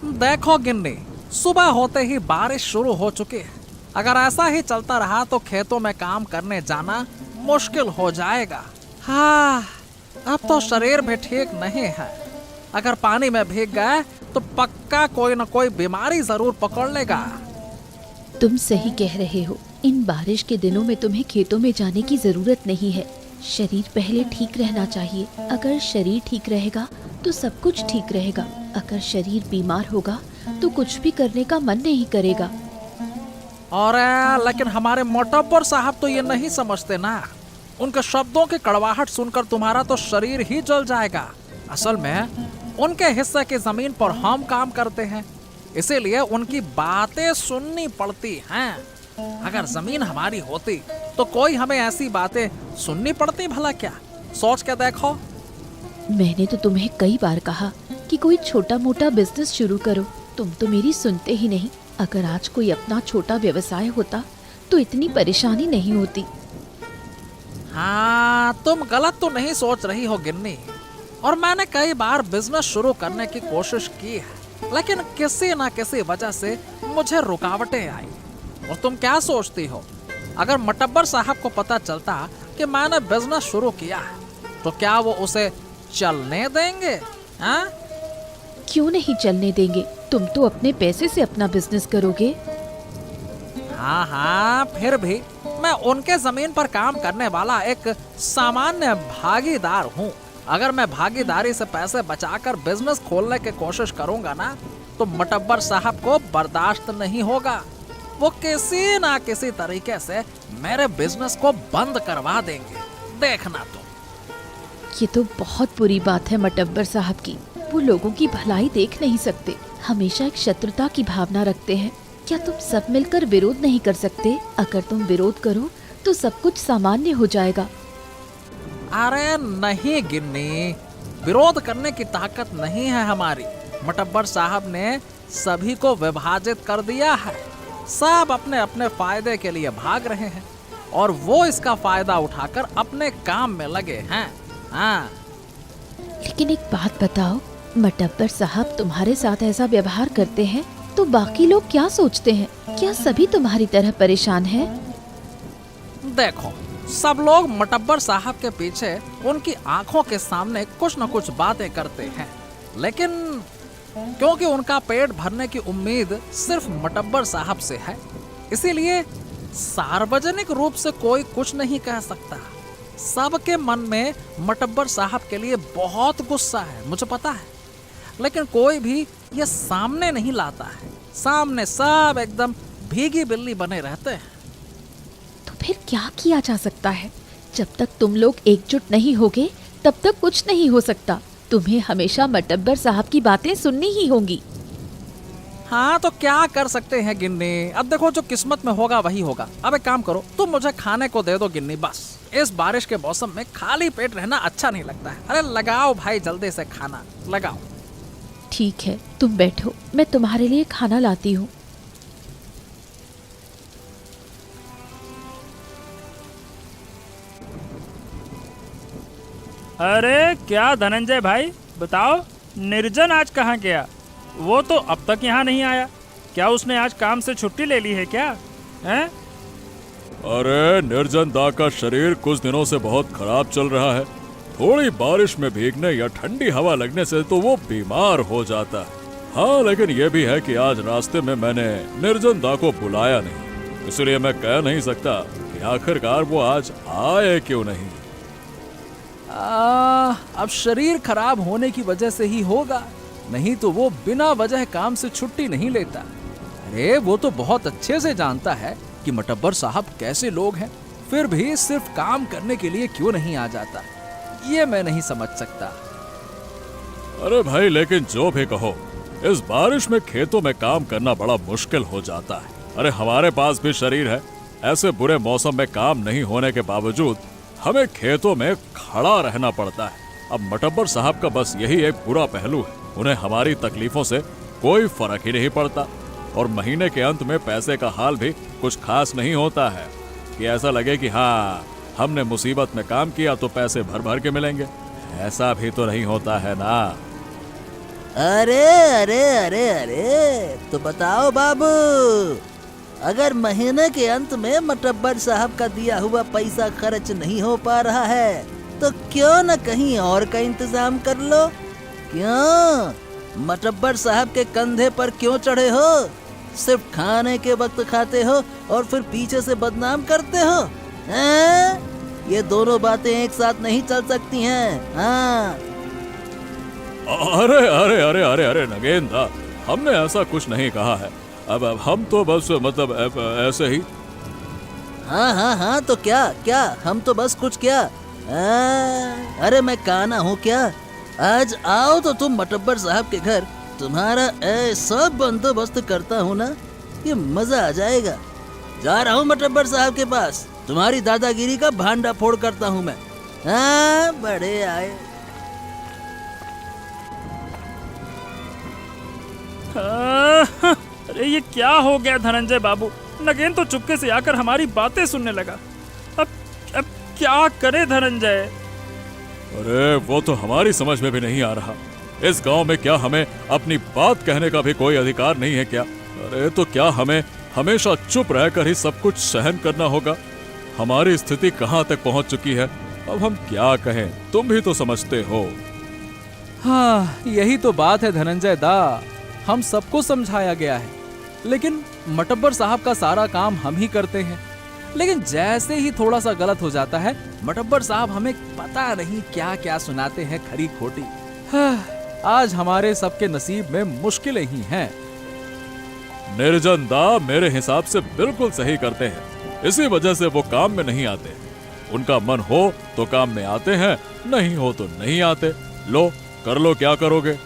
देखो गिन्नी, सुबह होते ही बारिश शुरू हो चुकी है। अगर ऐसा ही चलता रहा तो खेतों में काम करने जाना मुश्किल हो जाएगा। हाँ, अब तो शरीर भी ठीक नहीं है। अगर पानी में भीग गए तो पक्का कोई न कोई बीमारी जरूर पकड़ लेगा। तुम सही कह रहे हो। इन बारिश के दिनों में तुम्हें खेतों में जाने की जरूरत नहीं है। शरीर पहले ठीक रहना चाहिए। अगर शरीर ठीक रहेगा तो सब कुछ ठीक रहेगा। अगर शरीर बीमार होगा तो कुछ भी करने का मन नहीं करेगा। और लेकिन हमारे मोटब्बर साहब तो ये नहीं समझते ना। उनके शब्दों की कड़वाहट सुनकर तुम्हारा तो शरीर ही जल जाएगा। असल में उनके हिस्से की जमीन पर हम काम करते हैं, इसीलिए उनकी बातें सुननी पड़ती हैं। अगर जमीन हमारी होती तो कोई हमें ऐसी बातें सुननी पड़ती भला क्या? सोच के देखो। मैंने तो तुम्हें कई बार कहा कि कोई छोटा मोटा बिजनेस शुरू करो, तुम तो मेरी सुनते ही नहीं। अगर आज कोई अपना छोटा व्यवसाय होता तो इतनी परेशानी नहीं होती। हाँ, तुम गलत तो नहीं सोच रही हो गिन्नी। और मैंने कई बार बिजनेस शुरू करने की कोशिश की है, लेकिन किसी ना किसी वजह से मुझे रुकावटें आई। और तुम क्या सोचती हो, अगर मटब्बर साहब को पता चलता कि मैंने बिजनेस शुरू किया है तो क्या वो उसे चलने देंगे? हाँ? क्यों नहीं चलने देंगे? तुम तो अपने पैसे से अपना बिजनेस करोगे। हाँ हाँ, फिर भी मैं उनके जमीन पर काम करने वाला एक सामान्य भागीदार हूँ। अगर मैं भागीदारी से पैसे बचाकर बिजनेस खोलने की कोशिश करूंगा ना तो मटब्बर साहब को बर्दाश्त नहीं होगा। वो किसी ना किसी तरीके से मेरे बिजनेस को बंद करवा देंगे, देखना तुम। ये तो बहुत बुरी बात है मटब्बर साहब की। वो लोगों की भलाई देख नहीं सकते, हमेशा एक शत्रुता की भावना रखते हैं। क्या तुम सब मिलकर विरोध नहीं कर सकते? अगर तुम विरोध करो तो सब कुछ सामान्य हो जाएगा। अरे नहीं गिन्नी, विरोध करने की ताकत नहीं है हमारी। मटब्बर साहब ने सभी को विभाजित कर दिया है। सब अपने अपने फायदे के लिए भाग रहे हैं और वो इसका फायदा उठाकर अपने काम में लगे हैं। हाँ। लेकिन एक बात बताओ, मटब्बर साहब तुम्हारे साथ ऐसा व्यवहार करते हैं तो बाकी लोग क्या सोचते हैं? क्या सभी तुम्हारी तरह परेशान हैं? देखो, सब लोग मटब्बर साहब के पीछे उनकी आंखों के सामने कुछ न कुछ बातें करते हैं, लेकिन क्योंकि उनका पेट भरने की उम्मीद सिर्फ मटब्बर साहब से है, इसीलिए सार्वजनिक रूप से कोई कुछ नहीं कह सकता। सबके मन में मटब्बर साहब के लिए बहुत गुस्सा है, मुझे पता है, लेकिन कोई भी ये सामने नहीं लाता है। सामने सब एकदम भीगी बिल्ली बने रहते हैं। तो फिर क्या किया जा सकता है? जब तक तुम लोग एकजुट नहीं होगे तब तक कुछ नहीं हो सकता। तुम्हें हमेशा मटब्बर साहब की बातें सुननी ही होंगी। हाँ, तो क्या कर सकते हैं गिन्नी? अब देखो, जो किस्मत में होगा वही होगा। अब एक काम करो, तुम मुझे खाने को दे दो गिन्नी, बस। इस बारिश के मौसम में खाली पेट रहना अच्छा नहीं लगता है। अरे लगाओ भाई, जल्दी से खाना लगाओ। ठीक है, तुम बैठो, मैं तुम्हारे लिए खाना लाती हूँ। अरे क्या धनंजय भाई, बताओ, निर्जन आज कहाँ गया? वो तो अब तक यहाँ नहीं आया। क्या उसने आज काम से छुट्टी ले ली है क्या? हैं? अरे निर्जन दा का शरीर कुछ दिनों से बहुत खराब चल रहा है। थोड़ी बारिश में भीगने या ठंडी हवा लगने से तो वो बीमार हो जाता है। हाँ, लेकिन ये भी है कि आज रास्ते में मैंने निर्जन दा को बुलाया नहीं, इसलिए मैं कह नहीं सकता कि आखिरकार वो आज आए क्यों नहीं। अब शरीर खराब होने की वजह से ही होगा, नहीं तो वो बिना वजह काम से छुट्टी नहीं लेता। अरे वो तो बहुत अच्छे से जानता है कि मटब्बर साहब कैसे लोग हैं, फिर भी सिर्फ काम करने के लिए क्यों नहीं आ जाता, ये मैं नहीं समझ सकता। अरे भाई, लेकिन जो भी कहो, इस बारिश में खेतों में काम करना बड़ा मुश्किल हो जाता है। अरे हमारे पास भी शरीर है, ऐसे बुरे मौसम में काम नहीं होने के बावजूद हमें खेतों में खड़ा रहना पड़ता है। अब मटब्बर साहब का बस यही एक बुरा पहलू है, उन्हें हमारी तकलीफों से कोई फर्क ही नहीं पड़ता। और महीने के अंत में पैसे का हाल भी कुछ खास नहीं होता है कि ऐसा लगे कि हाँ, हमने मुसीबत में काम किया तो पैसे भर भर के मिलेंगे। ऐसा भी तो नहीं होता है ना। अरे अरे अरे अरे, तो बताओ बाबू, अगर महीने के अंत में मटब्बर साहब का दिया हुआ पैसा खर्च नहीं हो पा रहा है तो क्यों न कहीं और का इंतजाम कर लो। क्यों मटब्बर साहब के कंधे पर क्यों चढ़े हो? सिर्फ खाने के वक्त खाते हो और फिर पीछे से बदनाम करते हो। हैं? ये दोनों बातें एक साथ नहीं चल सकती हैं। हाँ। अरे अरे अरे अरे अरे नगेंद्र, हमने ऐसा कुछ नहीं कहा है। अब हम तो बस मतलब ऐसे ही। हाँ हाँ हाँ, तो क्या क्या हम तो बस कुछ क्या। अरे मैं काना हूँ क्या? आज आओ तो तुम मटब्बर साहब के घर, तुम्हारा ऐसा बंदोबस्त करता हूँ ना, ये मजा आ जाएगा। जा रहा हूँ मटब्बर साहब के पास, तुम्हारी दादागिरी का भांडा फोड़ करता हूँ मैं। हाँ, बड़े आए। अरे ये क्या हो गया धनंजय बाबू? नगेन तो चुपके से आकर हमारी बातें सुनने लगा। अब क्या करे धनंजय? अरे वो तो हमारी समझ में भी नहीं आ रहा। इस गांव में क्या हमें अपनी बात कहने का भी कोई अधिकार नहीं है क्या? अरे तो क्या हमें हमेशा चुप रहकर ही सब कुछ सहन करना होगा? हमारी स्थिति कहां तक पहुंच चुकी है, अब हम क्या कहें? तुम भी तो समझते हो। हाँ, यही तो बात है धनंजय दा, हम सबको समझाया गया है, लेकिन मटब्बर साहब का सारा काम हम ही करते हैं। लेकिन जैसे ही थोड़ा सा गलत हो जाता है, मटब्बर साहब हमें पता नहीं क्या क्या सुनाते हैं, खरी खोटी। हाँ, आज हमारे सबके नसीब में मुश्किलें ही हैं। निर्जन दा मेरे हिसाब से बिल्कुल सही करते हैं, इसी वजह से वो काम में नहीं आते। उनका मन हो तो काम में आते हैं, नहीं हो तो नहीं आते। लो कर लो, क्या करोगे?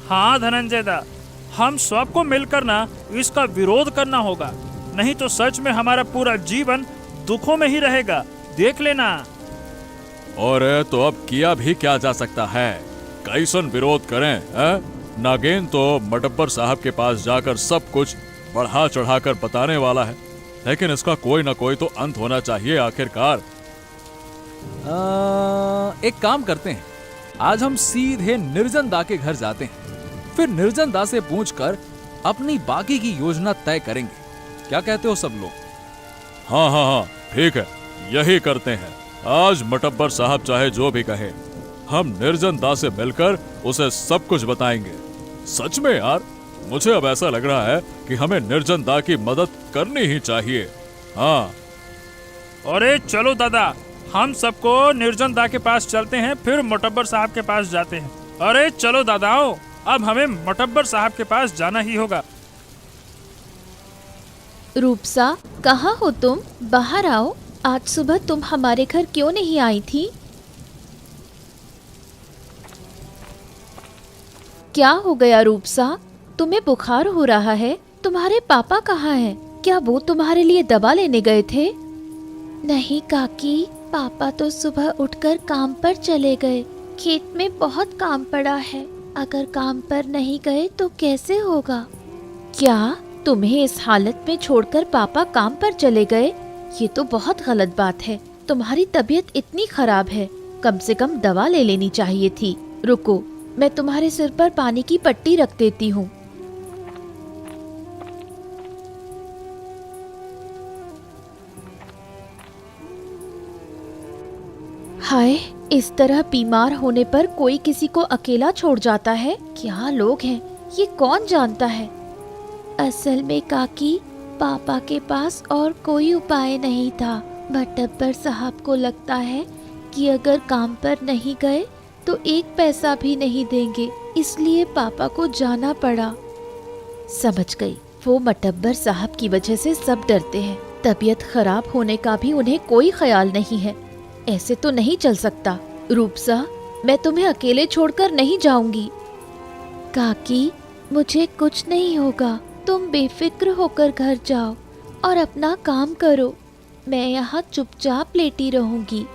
हाँ धनंजय दा, हम सबको मिलकर ना इसका विरोध करना होगा, नहीं तो सच में हमारा पूरा जीवन दुखों में ही रहेगा, देख लेना। और तो अब किया भी क्या जा सकता है? कैसन विरोध करें? नागेन तो मटब्बर साहब के पास जाकर सब कुछ बढ़ा चढ़ाकर बताने वाला है, लेकिन इसका कोई ना कोई तो अंत होना चाहिए आखिरकार। एक काम करते हैं, आज हम सीधे निर्जन दा के घर जाते हैं, फिर निर्जन दा से पूछकर अपनी बाकी की योजना तय करेंगे। क्या कहते हो सब लोग? हाँ हाँ हाँ, ठीक है, यही करते हैं। आज मटब्बर साहब चाहे जो भी कहे, हम निर्जन दा से मिलकर उसे सब कुछ बताएंगे। सच में यार, मुझे अब ऐसा लग रहा है कि हमें निर्जन दा की मदद करनी ही चाहिए। हाँ। अरे चलो दादा, हम सबको निर्जन दा के पास चलते हैं, फिर मटब्बर साहब के पास जाते हैं। अरे चलो दादाओ, अब हमें मटब्बर साहब के पास जाना ही होगा। रूपसा, कहाँ हो तुम? बाहर आओ। आज सुबह तुम हमारे घर क्यों नहीं आई थी? क्या हो गया रूपसा? तुम्हें बुखार हो रहा है? तुम्हारे पापा कहाँ हैं? क्या वो तुम्हारे लिए दवा लेने गए थे? नहीं काकी, पापा तो सुबह उठकर काम पर चले गए। खेत में बहुत काम पड़ा है, अगर काम पर नहीं गए तो कैसे होगा? क्या तुम्हें इस हालत में छोड़कर पापा काम पर चले गए? ये तो बहुत गलत बात है। तुम्हारी तबीयत इतनी खराब है, कम से कम दवा ले लेनी चाहिए थी। रुको, मैं तुम्हारे सिर पर पानी की पट्टी रख देती हूँ। हाय, इस तरह बीमार होने पर कोई किसी को अकेला छोड़ जाता है? क्या लोग हैं, ये कौन जानता है? असल में काकी, पापा के पास और कोई उपाय नहीं था। मटब्बर साहब को लगता है कि अगर काम पर नहीं गए तो एक पैसा भी नहीं देंगे, इसलिए पापा को जाना पड़ा। समझ गई, वो मटब्बर साहब की वजह से सब डरते हैं। तबीयत खराब होने का भी उन्हें कोई ख्याल नहीं है। ऐसे तो नहीं चल सकता। रूपसा, मैं तुम्हें अकेले छोड़कर नहीं जाऊंगी। काकी, मुझे कुछ नहीं होगा, तुम बेफिक्र होकर घर जाओ और अपना काम करो। मैं यहाँ चुपचाप लेटी रहूंगी।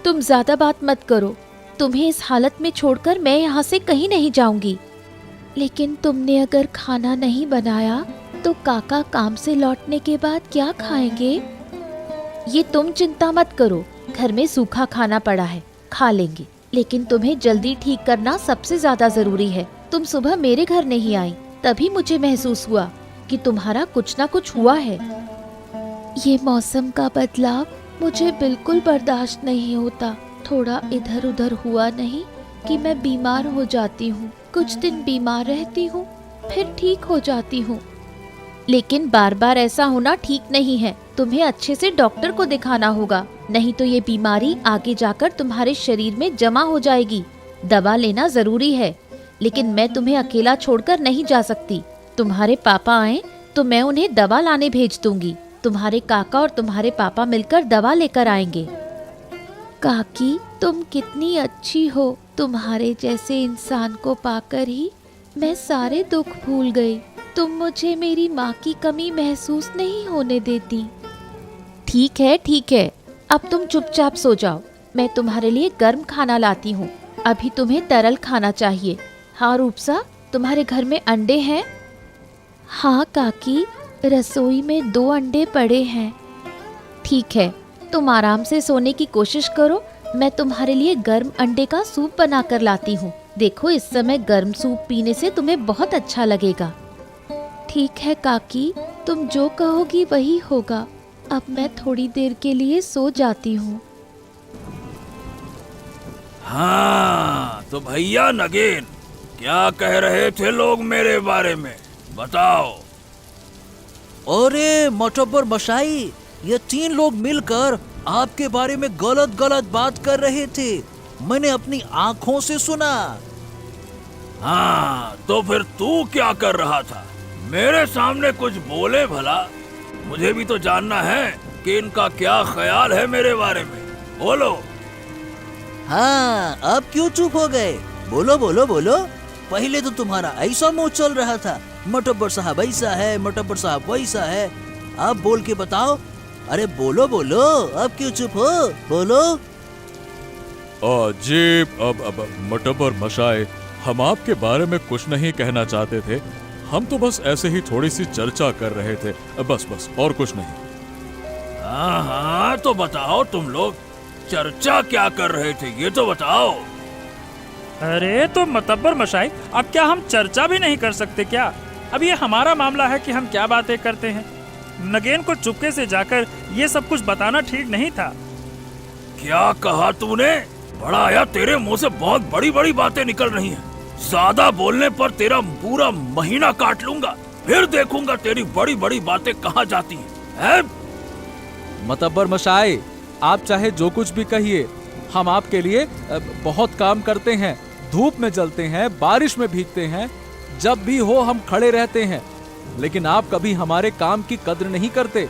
तुम ज्यादा बात मत करो, तुम्हें इस हालत में छोड़कर मैं यहाँ से कहीं नहीं जाऊंगी। लेकिन तुमने अगर खाना नहीं बनाया तो काका काम से लौटने के बाद क्या खाएंगे? ये तुम चिंता मत करो, घर में सूखा खाना पड़ा है, खा लेंगे। लेकिन तुम्हें जल्दी ठीक करना सबसे ज्यादा जरूरी है। तुम सुबह मेरे घर नहीं आई, तभी मुझे महसूस हुआ कि तुम्हारा कुछ ना कुछ हुआ है। ये मौसम का बदलाव मुझे बिल्कुल बर्दाश्त नहीं होता। थोड़ा इधर उधर हुआ नहीं कि मैं बीमार हो जाती हूँ। कुछ दिन बीमार रहती हूँ, फिर ठीक हो जाती हूँ। लेकिन बार बार ऐसा होना ठीक नहीं है। तुम्हें अच्छे से डॉक्टर को दिखाना होगा, नहीं तो ये बीमारी आगे जाकर तुम्हारे शरीर में जमा हो जाएगी। दवा लेना जरूरी है, लेकिन मैं तुम्हें अकेला छोड़कर नहीं जा सकती। तुम्हारे पापा आए तो मैं उन्हें दवा लाने भेज दूंगी। तुम्हारे काका और तुम्हारे पापा मिलकर दवा लेकर आएंगे। काकी, तुम कितनी अच्छी हो। तुम्हारे जैसे इंसान को पाकर ही मैं सारे दुख भूल गई। तुम मुझे मेरी माँ की कमी महसूस नहीं होने देती। ठीक है, अब तुम चुपचाप सो जाओ। मैं तुम्हारे लिए गर्म खाना लाती हूँ। अभी तुम्हें तरल खाना चाहिए। हाँ रूपसा, तुम्हारे घर में अंडे हैं? हाँ काकी, रसोई में 2 अंडे पड़े हैं। ठीक है, तुम आराम से सोने की कोशिश करो। मैं तुम्हारे लिए गर्म अंडे का सूप बना कर लाती हूँ। देखो, इस समय गर्म सूप पीने से तुम्हें बहुत अच्छा लगेगा। ठीक है काकी, तुम जो कहोगी वही होगा। अब मैं थोड़ी देर के लिए सो जाती हूँ। हाँ तो भैया नगीन, क्या कह रहे थे लोग मेरे बारे में, बताओ। अरे मोटब्बर मशाई, ये 3 लोग मिलकर आपके बारे में गलत गलत बात कर रहे थे। मैंने अपनी आंखों से सुना। हाँ तो फिर तू क्या कर रहा था? मेरे सामने कुछ बोले भला। मुझे भी तो जानना है कि इनका क्या ख्याल है मेरे बारे में। बोलो। हाँ, अब क्यों चुप हो गए? बोलो बोलो बोलो। पहले तो तुम्हारा ऐसा मुंह चल रहा था, मोटब्बर साहब ऐसा है, मोटब्बर साहब वैसा है। अब बोल के बताओ। अरे बोलो बोलो, अब क्यों चुप हो? बोलो। जी अब मोटब्बर मशाए, हम आपके बारे में कुछ नहीं कहना चाहते थे। हम तो बस ऐसे ही थोड़ी सी चर्चा कर रहे थे, बस और कुछ नहीं। हाँ तो बताओ, तुम लोग चर्चा क्या कर रहे थे, ये तो बताओ। अरे तो मतब्बर मशाई, अब क्या हम चर्चा भी नहीं कर सकते क्या? अब ये हमारा मामला है कि हम क्या बातें करते हैं। नगेन को चुपके से जाकर ये सब कुछ बताना ठीक नहीं था। क्या कहा तूने? बड़ा आया, तेरे मुंह से बहुत बड़ी बड़ी बातें निकल रही हैं। ज्यादा बोलने पर तेरा पूरा महीना काट लूंगा, फिर देखूंगा तेरी बड़ी बड़ी बातें कहाँ जाती हैं। मतब्बर मशाई, आप चाहे जो कुछ भी कहिए, हम आपके लिए बहुत काम करते हैं। धूप में जलते हैं, बारिश में भीगते हैं, जब भी हो हम खड़े रहते हैं। लेकिन आप कभी हमारे काम की कद्र नहीं करते।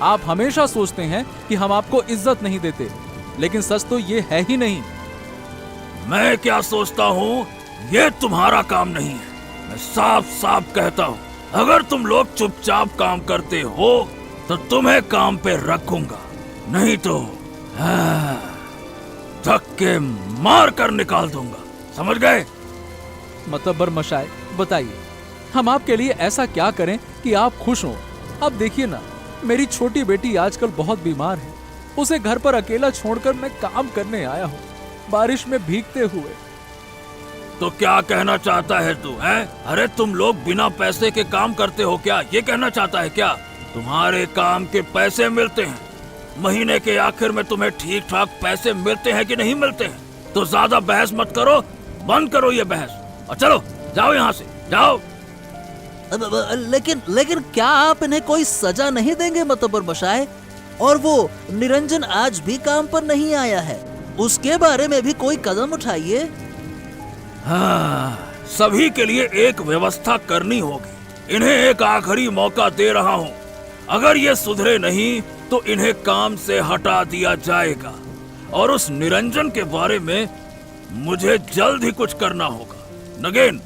आप हमेशा सोचते हैं कि हम आपको इज्जत नहीं देते, लेकिन सच तो ये है ही नहीं। मैं क्या सोचता हूँ, ये तुम्हारा काम नहीं है। मैं साफ साफ कहता हूँ, अगर तुम लोग चुपचाप काम करते हो तो तुम्हें काम पे रखूंगा, नहीं तो धक्के मार कर निकाल दूंगा। समझ गए? मतब्बर मशाई, बताइए हम आपके लिए ऐसा क्या करें कि आप खुश हों? अब देखिए ना, मेरी छोटी बेटी आजकल बहुत बीमार है। उसे घर पर अकेला छोड़कर मैं काम करने आया हूँ, बारिश में भीगते हुए। तो क्या कहना चाहता है तू, है? अरे तुम लोग बिना पैसे के काम करते हो क्या, ये कहना चाहता है क्या? तुम्हारे काम के पैसे मिलते हैं, महीने के आखिर में तुम्हें ठीक ठाक पैसे मिलते हैं कि नहीं मिलते हैं? तो ज्यादा बहस मत करो, बंद करो ये बहस और चलो जाओ यहाँ से, जाओ। लेकिन क्या आप इन्हें कोई सजा नहीं देंगे मतब्बर मशाई? और वो निरंजन आज भी काम पर नहीं आया है, उसके बारे में भी कोई कदम उठाइए। हाँ, सभी के लिए एक व्यवस्था करनी होगी। इन्हें एक आखिरी मौका दे रहा हूँ। अगर ये सुधरे नहीं तो इन्हें काम से हटा दिया जाएगा। और उस निरंजन के बारे में मुझे जल्द ही कुछ करना होगा। नगेन,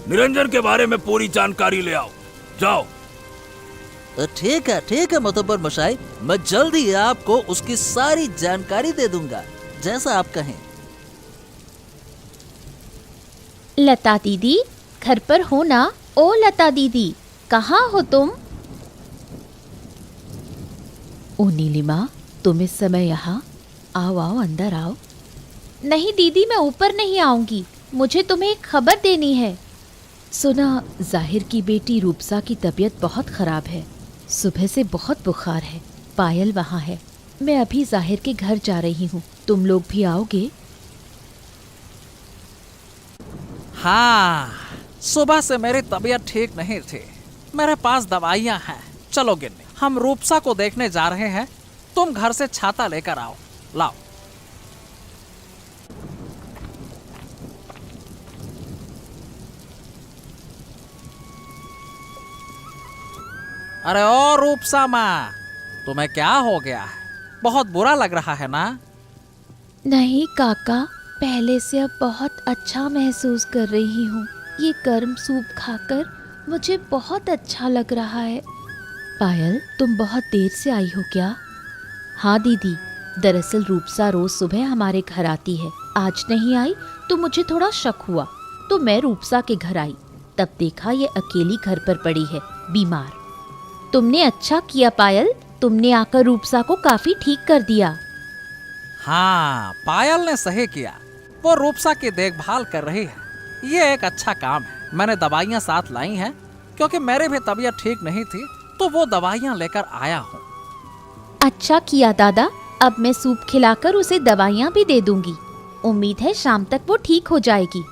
निरंजन के बारे में पूरी जानकारी ले आओ, जाओ। ठीक है मतब्बर मशाई, मैं जल्द ही आपको उसकी सारी जानकारी दे दूंगा, जैसा आप कहें। लता दीदी, घर पर हो ना? ओ लता दीदी, कहाँ हो तुम? ओ नीलिमा, तुम इस समय यहाँ? आओ आओ, अंदर आओ। नहीं दीदी, मैं ऊपर नहीं आऊंगी, मुझे तुम्हें एक खबर देनी है। सुना, जाहिर की बेटी रूपसा की तबीयत बहुत खराब है, सुबह से बहुत बुखार है। पायल वहाँ है, मैं अभी जाहिर के घर जा रही हूँ, तुम लोग भी आओगे? हाँ, सुबह से मेरी तबीयत ठीक नहीं थी, मेरे पास दवाइयाँ हैं। चलो गिन्नी, हम रूपसा को देखने जा रहे हैं, तुम घर से छाता लेकर आओ। लाओ। अरे ओ रूपसा माँ, तुम्हें क्या हो गया है? बहुत बुरा लग रहा है ना? नहीं काका, पहले से अब बहुत अच्छा महसूस कर रही हूँ। ये गर्म सूप खाकर मुझे बहुत अच्छा लग रहा है। पायल, तुम बहुत देर से आई हो क्या? हाँ दीदी, दरअसल रूपसा रोज सुबह हमारे घर आती है, आज नहीं आई तो मुझे थोड़ा शक हुआ, तो मैं रूपसा के घर आई, तब देखा ये अकेली घर पर पड़ी है, बीमार। तुमने अच्छा किया पायल, तुमने आकर रूपसा को काफी ठीक कर दिया। हाँ, पायल ने सही किया, वो रूपसा की देखभाल कर रही है, ये एक अच्छा काम है। मैंने दवाइयाँ साथ लाई हैं, क्योंकि मेरी भी तबीयत ठीक नहीं थी, तो वो दवाइयाँ लेकर आया हूँ। अच्छा किया दादा, अब मैं सूप खिलाकर उसे दवाइयाँ भी दे दूंगी, उम्मीद है शाम तक वो ठीक हो जाएगी।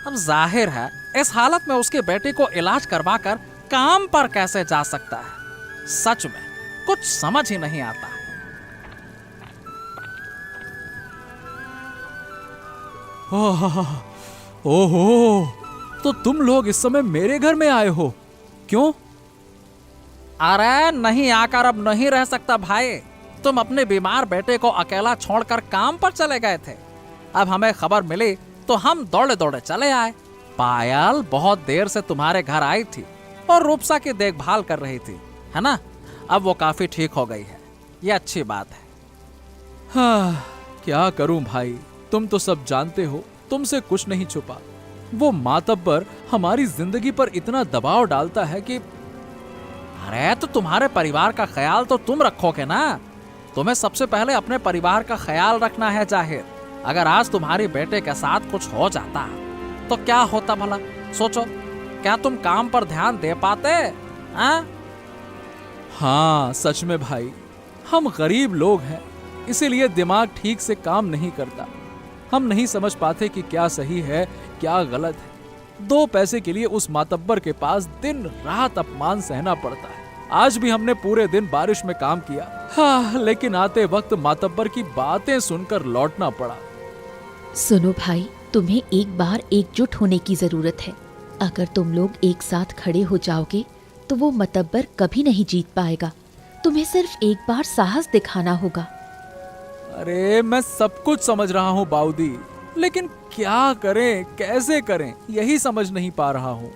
अब जाहिर है इस हालत में उसकी बेटी को इलाज करवाकर काम पर कैसे जा सकता है, सच में कुछ समझ ही नहीं आता। ओहो, तो तुम लोग इस समय मेरे घर में आए हो, क्यों? अरे नहीं आकर अब नहीं रह सकता भाई, तुम अपने बीमार बेटे को अकेला छोड़कर काम पर चले गए थे। अब हमें खबर मिली तो हम दौड़े दौड़े चले आए। पायल बहुत देर से तुम्हारे घर आई थी और रूपसा की देखभाल कर रही थी, है ना? अब वो काफी ठीक हो गई है, ये अच्छी बात है। हाँ, क्या करूं भाई, तुम तो सब जानते हो, तुमसे कुछ नहीं छुपा। वो मातब्बर हमारी जिंदगी पर इतना दबाव डालता है कि अरे तो तुम्हारे परिवार का ख्याल तो तुम रखोगे ना, तुम्हें सबसे पहले अपने परिवार का ख्याल रखना है। जाहिर, अगर आज तुम्हारी बेटे के साथ कुछ हो जाता तो क्या होता भला? सोचो, क्या तुम काम पर ध्यान दे पाते? हाँ सच में भाई, हम गरीब लोग हैं, इसीलिए दिमाग ठीक से काम नहीं करता। हम नहीं समझ पाते कि क्या सही है क्या गलत है। 2 पैसे के लिए उस मातब्बर के पास दिन रात अपमान सहना पड़ता है। आज भी हमने पूरे दिन बारिश में काम किया, हाँ, लेकिन आते वक्त मातब्बर की बातें सुनकर लौटना पड़ा। सुनो भाई, तुम्हें एक बार एकजुट होने की जरूरत है। अगर तुम लोग एक साथ खड़े हो जाओगे तो वो मतब्बर कभी नहीं जीत पाएगा। तुम्हें सिर्फ एक बार साहस दिखाना होगा। अरे मैं सब कुछ समझ रहा हूँ बाऊदी, लेकिन क्या करें, कैसे करें, यही समझ नहीं पा रहा हूँ।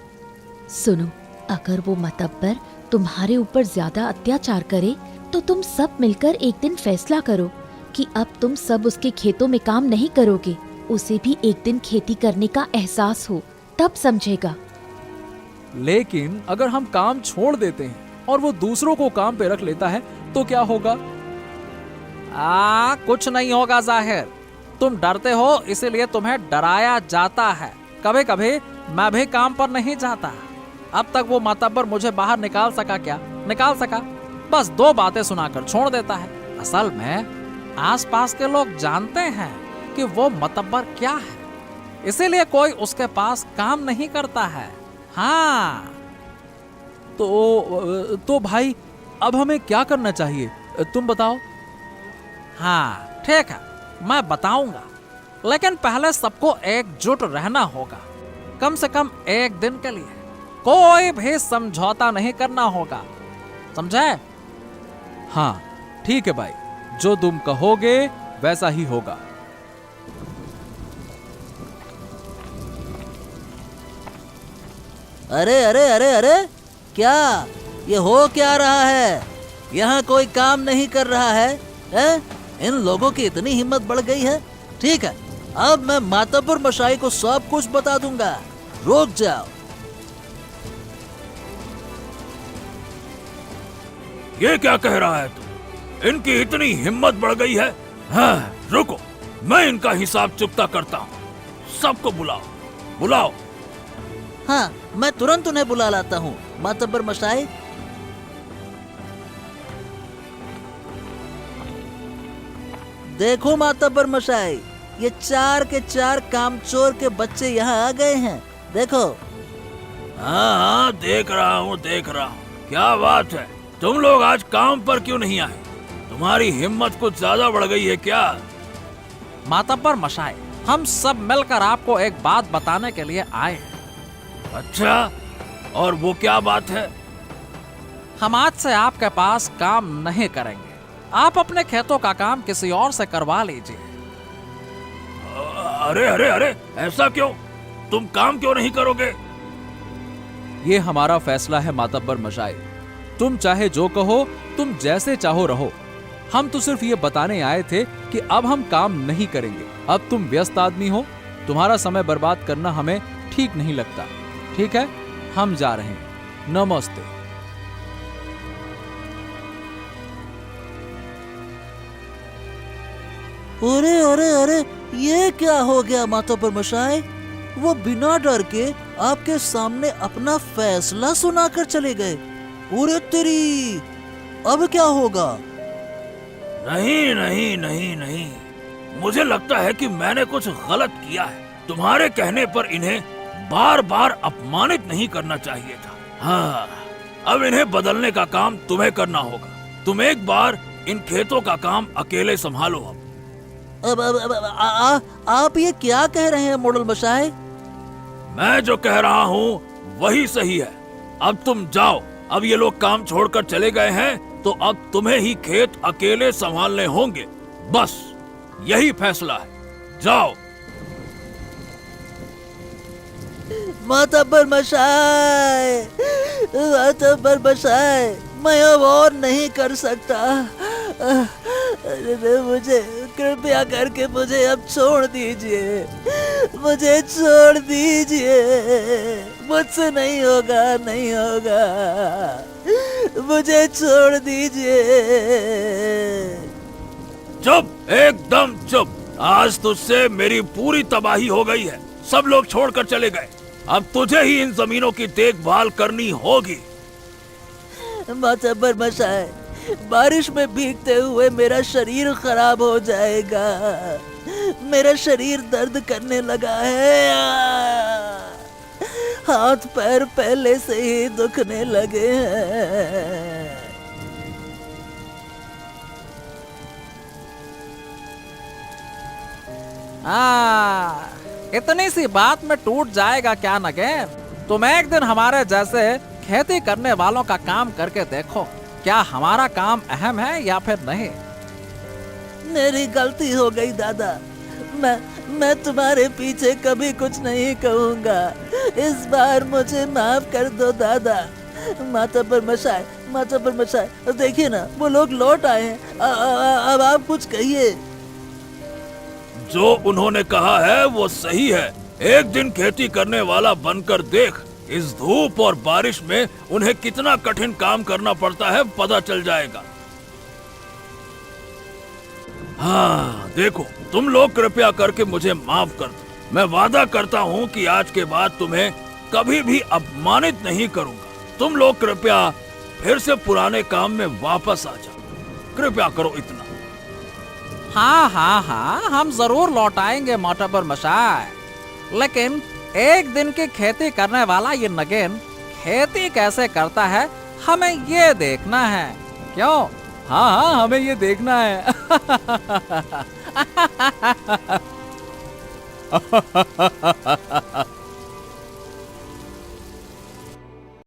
सुनो, अगर वो मतब्बर तुम्हारे ऊपर ज्यादा अत्याचार करे तो तुम सब मिलकर एक दिन फैसला करो कि अब तुम सब उसके खेतों में काम नहीं करोगे। उसे भी एक दिन खेती करने का एहसास हो, तब समझेगा। लेकिन अगर हम काम छोड़ देते हैं और वो दूसरों को काम पे रख लेता है तो क्या होगा? कुछ नहीं होगा जाहिर, तुम डरते हो इसीलिए तुम्हें डराया जाता है। कभी कभी मैं भी काम पर नहीं जाता। अब तक वो मातब्बर मुझे बाहर निकाल सका क्या? निकाल सका, बस 2 बातें सुनाकर छोड़ देता है। असल में आसपास के लोग जानते हैं कि वो मातब्बर क्या है, इसीलिए कोई उसके पास काम नहीं करता है। हाँ तो भाई अब हमें क्या करना चाहिए, तुम बताओ। हाँ ठीक है, मैं बताऊंगा, लेकिन पहले सबको एकजुट रहना होगा। कम से कम एक दिन के लिए कोई भी समझौता नहीं करना होगा, समझे? हाँ ठीक है भाई, जो तुम कहोगे वैसा ही होगा। अरे अरे अरे अरे, क्या ये हो क्या रहा है? यहाँ कोई काम नहीं कर रहा है? इन लोगों की इतनी हिम्मत बढ़ गई है। ठीक है, अब मैं मातब्बर मशाई को सब कुछ बता दूंगा। रुक जाओ। ये क्या कह रहा है तू? इनकी इतनी हिम्मत बढ़ गई है? हाँ रुको, मैं इनका हिसाब चुकता करता हूँ। सबको बुलाओ, बुलाओ। हाँ, मैं तुरंत उन्हें बुला लाता हूँ मातब्बर मशाई। देखो मातब्बर मशाई, ये 4 के 4 कामचोर के बच्चे यहाँ आ गए हैं। देखो। हाँ हाँ, देख रहा हूँ, देख रहा हूँ। क्या बात है, तुम लोग आज काम पर क्यों नहीं आए? तुम्हारी हिम्मत कुछ ज्यादा बढ़ गई है क्या? मातब्बर मशाई, हम सब मिलकर आपको एक बात बताने के लिए आए हैं। अच्छा, और वो क्या बात है? हम आज से आपके पास काम नहीं करेंगे। आप अपने खेतों का काम किसी और से करवा लीजिए। अरे अरे अरे, ऐसा क्यों? तुम काम क्यों नहीं करोगे? ये हमारा फैसला है मातब्बर मशाई। तुम चाहे जो कहो, तुम जैसे चाहो रहो। हम तो सिर्फ ये बताने आए थे कि अब हम काम नहीं करेंगे। अब तुम व्यस्त आदमी हो, तुम्हारा समय बर्बाद करना हमें ठीक नहीं लगता। ठीक है, हम जा रहे हैं। नमस्ते। अरे अरे अरे, ये क्या हो गया मातब्बर मशाई? वो बिना डर के आपके सामने अपना फैसला सुनाकर चले गए। अरे तेरी, अब क्या होगा? नहीं नहीं नहीं नहीं, मुझे लगता है कि मैंने कुछ गलत किया है। तुम्हारे कहने पर इन्हें बार बार अपमानित नहीं करना चाहिए था। हाँ, अब इन्हें बदलने का काम तुम्हें करना होगा। तुम एक बार इन खेतों का काम अकेले संभालो। आप ये क्या कह रहे हैं मोडल मशाई? मैं जो कह रहा हूँ वही सही है। अब तुम जाओ। अब ये लोग काम छोड़कर चले गए हैं तो अब तुम्हें ही खेत अकेले संभालने होंगे। बस यही फैसला है। जाओ। मातब्बर मशाई, मातब्बर मशाई, मैं अब और नहीं कर सकता। अरे मुझे कृपया करके मुझे अब छोड़ दीजिए। मुझे छोड़ दीजिए। मुझसे नहीं होगा, नहीं होगा। मुझे छोड़ दीजिए। चुप, एकदम चुप। आज तुझसे मेरी पूरी तबाही हो गई है। सब लोग छोड़कर चले गए। अब तुझे ही इन जमीनों की देखभाल करनी होगी। मातब्बर मशाई, बारिश में भीगते हुए मेरा शरीर खराब हो जाएगा। मेरा शरीर दर्द करने लगा है। हाथ पैर पहले से ही दुखने लगे हैं। इतनी सी बात में टूट जाएगा क्या नगेन? तुम एक दिन हमारे जैसे खेती करने वालों का काम करके देखो। क्या हमारा काम अहम है या फिर नहीं? मेरी गलती हो गई दादा। मैं तुम्हारे पीछे कभी कुछ नहीं कहूँगा। इस बार मुझे माफ कर दो दादा। मातब्बर मशाई, मातब्बर मशाई, देखिए ना, वो लोग लौट आए हैं। अब आप कुछ कहिए। जो उन्होंने कहा है वो सही है। एक दिन खेती करने वाला बनकर देख। इस धूप और बारिश में उन्हें कितना कठिन काम करना पड़ता है, पता चल जाएगा। हाँ देखो, तुम लोग कृपया करके मुझे माफ कर दो। मैं वादा करता हूँ कि आज के बाद तुम्हें कभी भी अपमानित नहीं करूँगा। तुम लोग कृपया फिर से पुराने काम में वापस आ जाओ। कृपया करो इतना। हाँ हाँ हाँ, हम जरूर लौट आएंगे मातब्बर मशाई। लेकिन एक दिन की खेती करने वाला ये नगेन खेती कैसे करता है, हमें ये देखना है। क्यों? हाँ हाँ, हमें ये देखना है।